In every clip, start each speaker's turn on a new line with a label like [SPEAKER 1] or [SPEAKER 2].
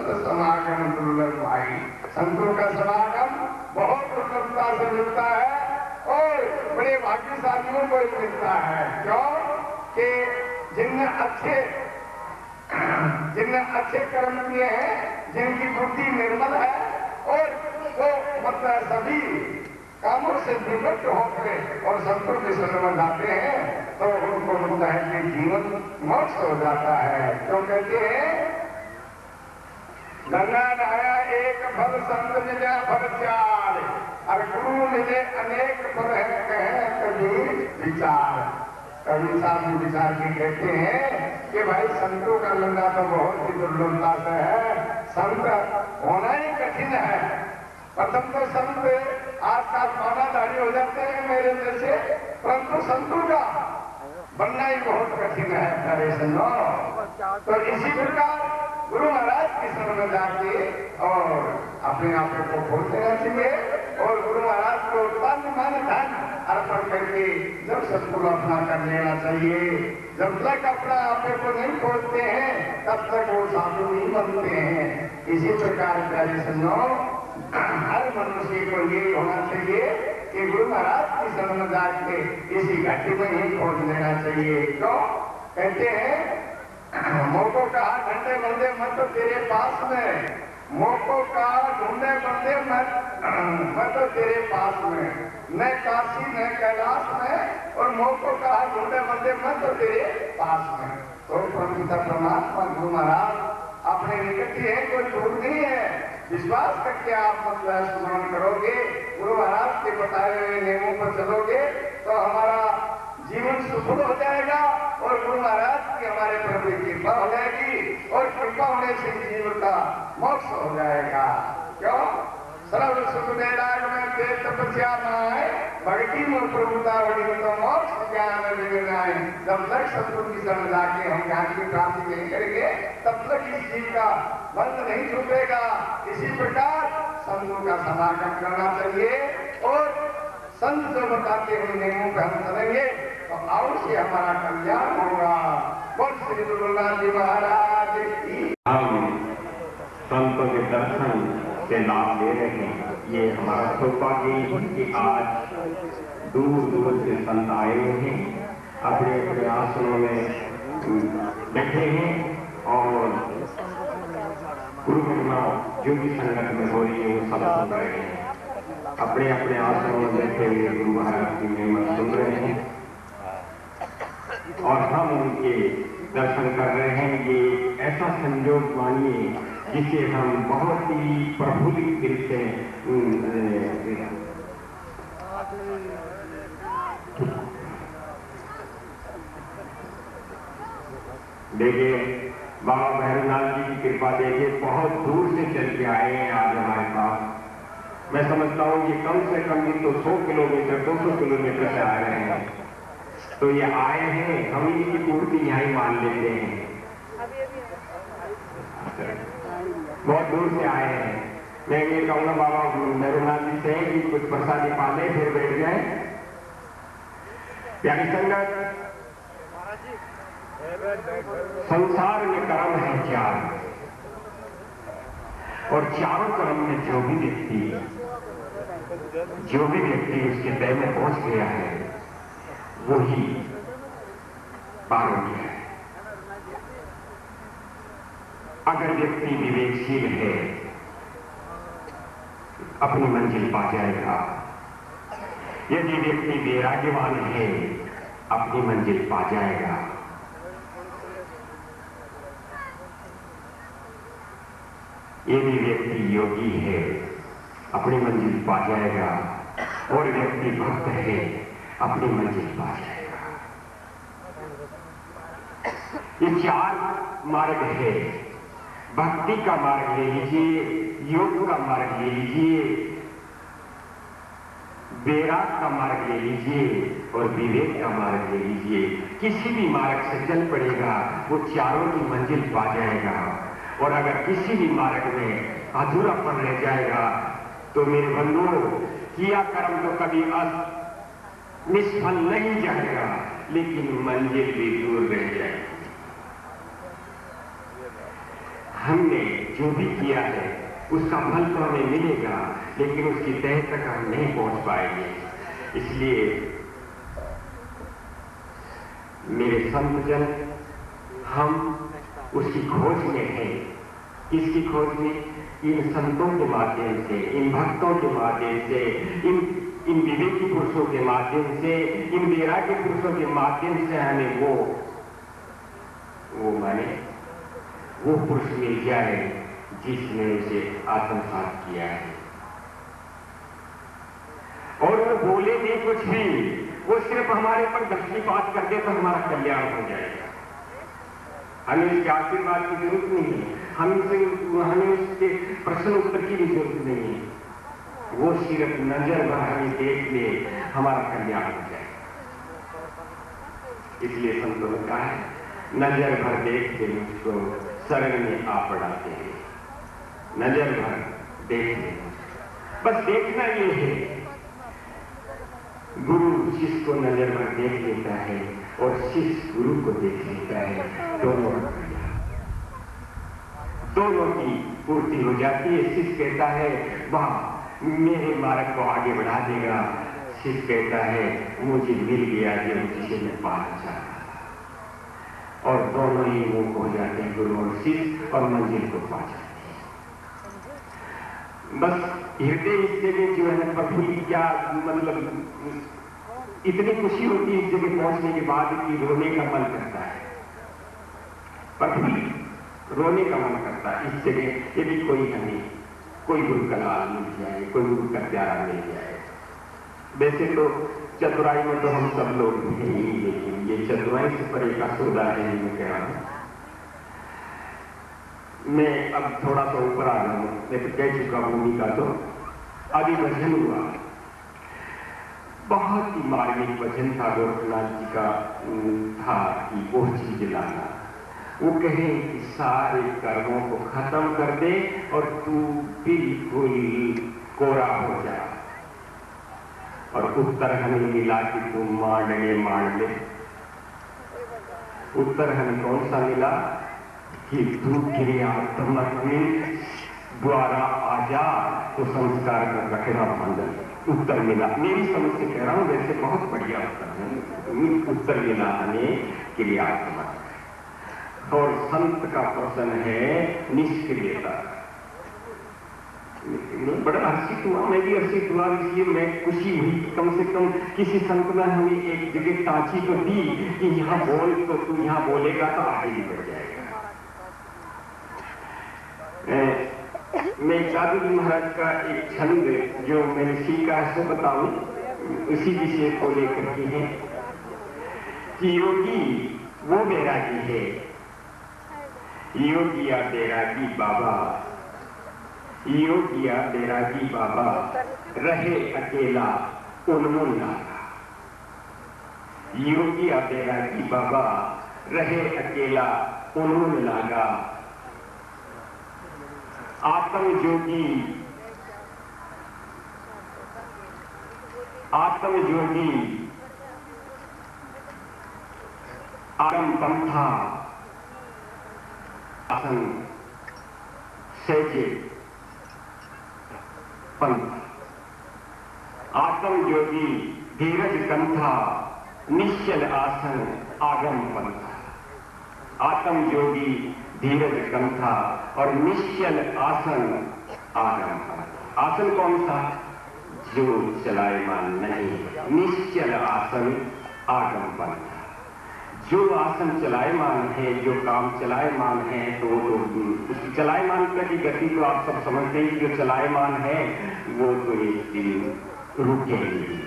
[SPEAKER 1] संत समागम दुर्लभ भाई। संतों का समागम बहुत दुर्लभता से मिलता है और बड़े भाग्यशालियों को ही मिलता है। क्यों कि जिनने अच्छे कर्म किए हैं, जिनकी बुद्धि निर्मल है और वो मतलब सभी कामों से निवृत्त होकर और संतों के शरण में जाते हैं तो उनको लगता है कि जीवन मोक्ष हो जाता है। क्यों कहते हैं गंगा नहाया एक फल, संत मिले फल चार, और गुरु मिले अनेक फल है कहे कबीर विचार। कबीर साहब जी विचार की कहते हैं कि भाई संतों का मिलना तो बहुत ही दुर्लभता से है, संत होना ही कठिन है। प्रथम तो संत आजकल मानाधारी हो जाते हैं मेरे जैसे, परंतु संतों का बनना ही बहुत कठिन है प्यारे संतो। तो इसी प्रकार गुरु महाराज की शरण में जाके और अपने आप को खोल देना चाहिए और गुरु महाराज को तन मन धन अर्पण करके जब सत्पुर अपना कर लेना चाहिए। जब तक अपना आपे को नहीं खोलते हैं तब तक वो साधु नहीं बनते हैं। इसी प्रकार प्यारे संतो हर मनुष्य को ये होना चाहिए कि गुरु महाराज की शरण में जाके इसी घाटी में ही खोज लेना चाहिए। क्यों कहते हैं मोको कहा ढूंढे बंदे मत तेरे पास में, मोको कहा ढूंढे बंदे मत तेरे पास में, न काशी न कैलाश में, और मोको कहा ढूंढे बंदे मत तेरे पास में। तो परमपिता परमात्मा गुरु महाराज अपने निकट ही है, कोई दूर नहीं है। विश्वास करके आप मतलब स्मरण करोगे, गुरु महाराज के बताए हुए नियमों पर चलोगे तो हमारा जीवन सफल हो जाएगा और गुरु महाराज की हमारे प्रभु की कृपा हो जाएगी और कृपा होने से जीवन का मोक्ष हो जाएगा। क्यों सर्व सुख वैराग में तेज तपस्या नाए, भक्ति में प्रभुता बड़ी तो मोक्ष ज्ञान मिल जाए। जब तक सतगुरु की शरण जाके हम ज्ञान की प्राप्ति नहीं करेंगे तब तक इस जीव का बंध नहीं छूटेगा। इसी प्रकार संतों का समागम करना चाहिए और संत जो बताते हुए नियमों पर हम चलेंगे तो अवश्य हमारा कल्याण होगा। बोल श्री गुरुनाथ जी महाराज की।
[SPEAKER 2] हम संतों के दर्शन से लाभ ले रहे हैं। ये हमारा सौभाग्य है कि आज दूर दूर से संत आए हुए हैं, अपने अपने आसनों में बैठे हैं और गुरु महिमा जो भी संगत में हो रही है वो सब सुन रहे हैं। अपने अपने आसनों में बैठे हुए गुरु महाराज की महिमा सुन रहे हैं और हम उनके दर्शन कर रहे हैं। ये ऐसा संयोग मानिए जिसे हम बहुत ही प्रफुल्लित दिल से देखिए बाबा भैरवनाथ जी की कृपा देखिए, बहुत दूर से चल के आए हैं आज हमारे पास। मैं समझता हूँ ये कम से कम भी तो 100 किलोमीटर 200 किलोमीटर से आ रहे हैं। तो ये आए हैं, हम इनकी पूर्ति यहाँ ही मान लेते हैं। बहुत दूर से आए हैं। मैं ये कहूँगा बाबा भैरवनाथ जी से कि कुछ प्रसादी पाले फिर बैठ जाए। प्यारी संगत, संसार में कर्म है 4 और चारों कर्म में जो भी व्यक्ति उसके तय में पहुंच गया है वो ही पार हो गया है। अगर व्यक्ति विवेकशील है अपनी मंजिल पा जाएगा, यदि व्यक्ति वैराग्यवान है अपनी मंजिल पा जाएगा। यदि व्यक्ति योगी है अपनी मंजिल पा जाएगा और व्यक्ति भक्त है अपनी मंजिल पा जाएगा। ये 4 मार्ग है। भक्ति का मार्ग ले लीजिए, योग का मार्ग ले लीजिए, वैराग का मार्ग ले लीजिए और विवेक का मार्ग ले लीजिए। किसी भी मार्ग से चल पड़ेगा वो चारों की मंजिल पा जाएगा। और अगर किसी भी मार्ग में अधूरापन रह जाएगा तो मेरे बंधुओं, किया कर्म तो कभी निष्फल नहीं जाएगा, लेकिन मंजिल भी दूर रह जाएगी। हमने जो भी किया है उसका फल तो हमें मिलेगा, लेकिन उसकी तह तक हम नहीं पहुंच पाएंगे। इसलिए मेरे संतजन, हम उसकी खोज में हैं। किसकी खोज में? इन संतों के माध्यम से, इन भक्तों के माध्यम से, इन विवेकी पुरुषों के माध्यम से, इन वैराग्य पुरुषों के माध्यम से हमें वो पुरुष मिल जाए जिसने उसे आत्मसात किया है। और वो बोले नहीं कुछ भी, वो सिर्फ हमारे पर दृष्टिपात कर दे तो हमारा कल्याण हो जाएगा। हमें उसके आशीर्वाद की जरूरत नहीं है, हमें उसके प्रश्न उत्तर की भी जरूरत नहीं है। वो सिर्फ नजर भर हमें देख ले, हमारा कल्याण हो जाए। इसलिए संतों ने कहा है, नजर भर देख के मुझको शरण में आ पड़ाते हैं। नजर भर देख ले, बस देखना ये है। गुरु शिष्य को नजर भर देख लेता है और शिष्य गुरु को देख लेता है, दोनों की पूर्ति हो जाती है। शिष्य कहता है, वाह मेरे मार्ग को आगे बढ़ा देगा। शिष्य कहता है, मुझे मिल गया जो जिसे मैं पाना चाहता। और दोनों ही मुख हो जाते हैं, गुरु और शिष्य, और मंजिल को पा जाते हैं। बस हृदय इस जगह जो है प्रभु की क्या मतलब इतनी खुशी होती है इस जगह पहुंचने के बाद कि रोने का मन करता है। प्रभु रोने का मन करता है इस जगह, यदि कोई गुरु का लाल मिल जाए, कोई गुरु का प्यारा मिल जाए। वैसे तो चतुराई में तो हम सब लोग हैं, लेकिन ये चतुराई से परे का सौदा है। मैं कह रहा हूं, मैं अब थोड़ा सा ऊपर आ रहा हूं, मैं तो कह चुका भूमि का। तो अभी भजन हुआ, बहुत ही मार्मिक भजन था। गोरखनाथ जी का था कि वो चीज लाना, वो कहे कि सारे कर्मों को खत्म कर दे और तू बिल्कुल कोरा हो जा। और उत्तर हमें मिला कि तू मांड ले। उत्तर हमें कौन सा मिला? कि तू क्रियात्मक में द्वारा आ जा तो संस्कार का रखना बंधन। उत्तर मिला, मेरी समझ से कह रहा हूं, वैसे बहुत बढ़िया उत्तर है। उत्तर मिला हमें क्रियात्मक। और संत का प्रश्न है निष्क्रियता। बड़ा हर्षित हुआ, मैं भी हर्षित हुआ। इसलिए मैं खुशी हुई, कम से कम किसी संत ने हमें एक जगह ताची तो दी कि यहाँ बोल, तो तू यहाँ बोलेगा तो आगे ही बढ़ जाएगा। मैं जादू महाराज का एक छंद जो मैंने सीखा है सो बताऊं, इसी विषय को लेकर के है कि योगी वो बैरागी है, योगिया बैरागी बाबा, योगिया बैरागी बाबा रहे अकेला उन्मूल लागा। योगिया बैरागी बाबा रहे अकेला उन्मूल लागा। आत्म जोगी आगम पंथा आसन सहजे पंथ। आत्म जोगी धीरज कंथा निश्चल आसन आगम पंथा। आत्म जोगी धीरज कंथा और निश्चल आसन आगम पंथा। आसन कौन सा? जो चलायमान नहीं। निश्चल आसन आगम पंथा। जो आसन चलायमान है, जो काम चलायमान है, तो उस चलायमान की गति तो आप सब समझते हैं। जो चलायमान है वो तो एक दिन रुकेगी।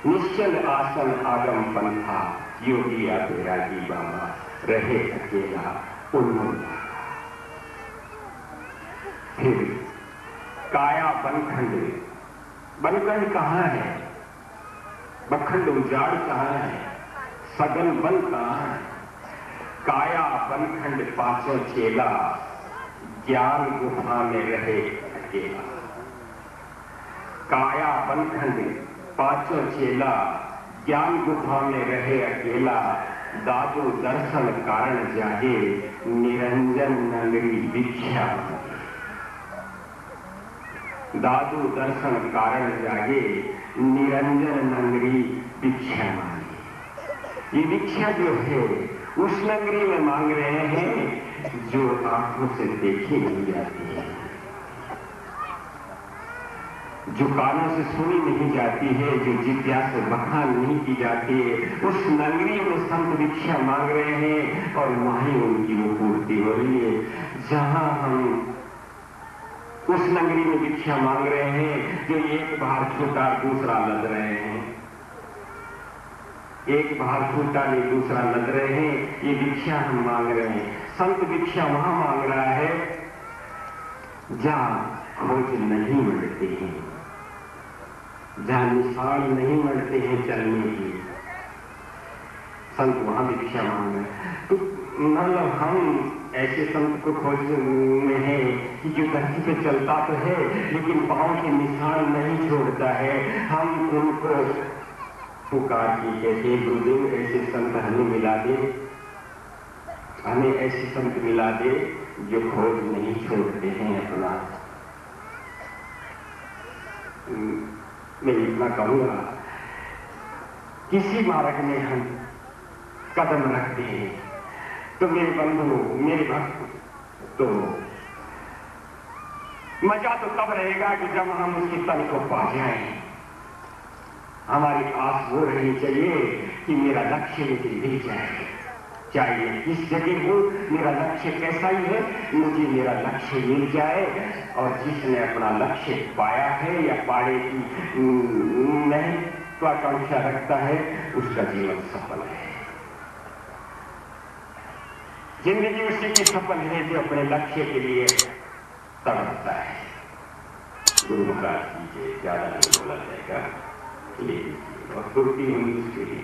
[SPEAKER 2] निश्चल आसन आगम पंथा योगिया बैरागी बाबा रहे अकेला उन्मूल लागा। फिर काया बनखंड। बनखंड कहाँ है? बखंड उजाड़ कहाँ है? सगन बन कहाँ है? काया बनखंड पांचों चेला ज्ञान गुफा में रहे अकेला। काया बनखंड पांचों चेला ज्ञान गुफा में रहे अकेला। दादू दर्शन कारण जागे निरंजन नगरी भिक्षा। दादू दर्शन कारण जागे निरंजन नगरी भिक्षा मांगी। ये भिक्षा जो है उस नगरी में मांग रहे हैं जो आंखों से देखी नहीं जाती है, जो कानों से सुनी नहीं जाती है, जो जिज्ञा से बखान नहीं की जाती है। उस नगरी में संत भिक्षा मांग रहे हैं और वहीं उनकी वो पूर्ति हो रही है। जहां हम उस नगरी में भिक्षा मांग रहे हैं जो एक बार छूटा दूसरा लद रहे हैं, एक बार छूटा नहीं दूसरा लद रहे हैं, ये भिक्षा हम मांग रहे हैं। संत भिक्षा वहां मांग रहा है जहां खोज नहीं मिलते हैं, जहां निशान नहीं मिलते हैं चलने की, संत वहां भिक्षा मांग रहे हैं। तो मतलब हम ऐसे संत को खोज में है कि जो धरती पे चलता तो है लेकिन पांव के निशान नहीं छोड़ता है। हम उनको पुकार के कहते गुरुदेव ऐसे संत हमें मिला दे, हमें ऐसे संत मिला दे जो खोज नहीं छोड़ते हैं अपना। मैं इतना कहूंगा, किसी मार्ग में हम कदम रखते हैं तो मेरे बंधु मेरे भक्त, तो मजा तो तब रहेगा कि जब हम उसके तन को पा जाएं। हमारी आस वो रहनी चाहिए कि मेरा लक्ष्य मुझे मिल जाए, चाहे मैं किस जगह हूं, मेरा लक्ष्य कैसा ही है, मुझे मेरा लक्ष्य मिल जाए। और जिसने अपना लक्ष्य पाया है या पाने की महत्वाकांक्षा रखता है उसका जीवन सफल है। जिंदगी उसी की सफल है जो अपने लक्ष्य के लिए तड़पता है। गुरु महाराज कीजिए, ज्यादा नहीं बोला जाएगा, लेकिन और त्रुटि हुई उसके लिए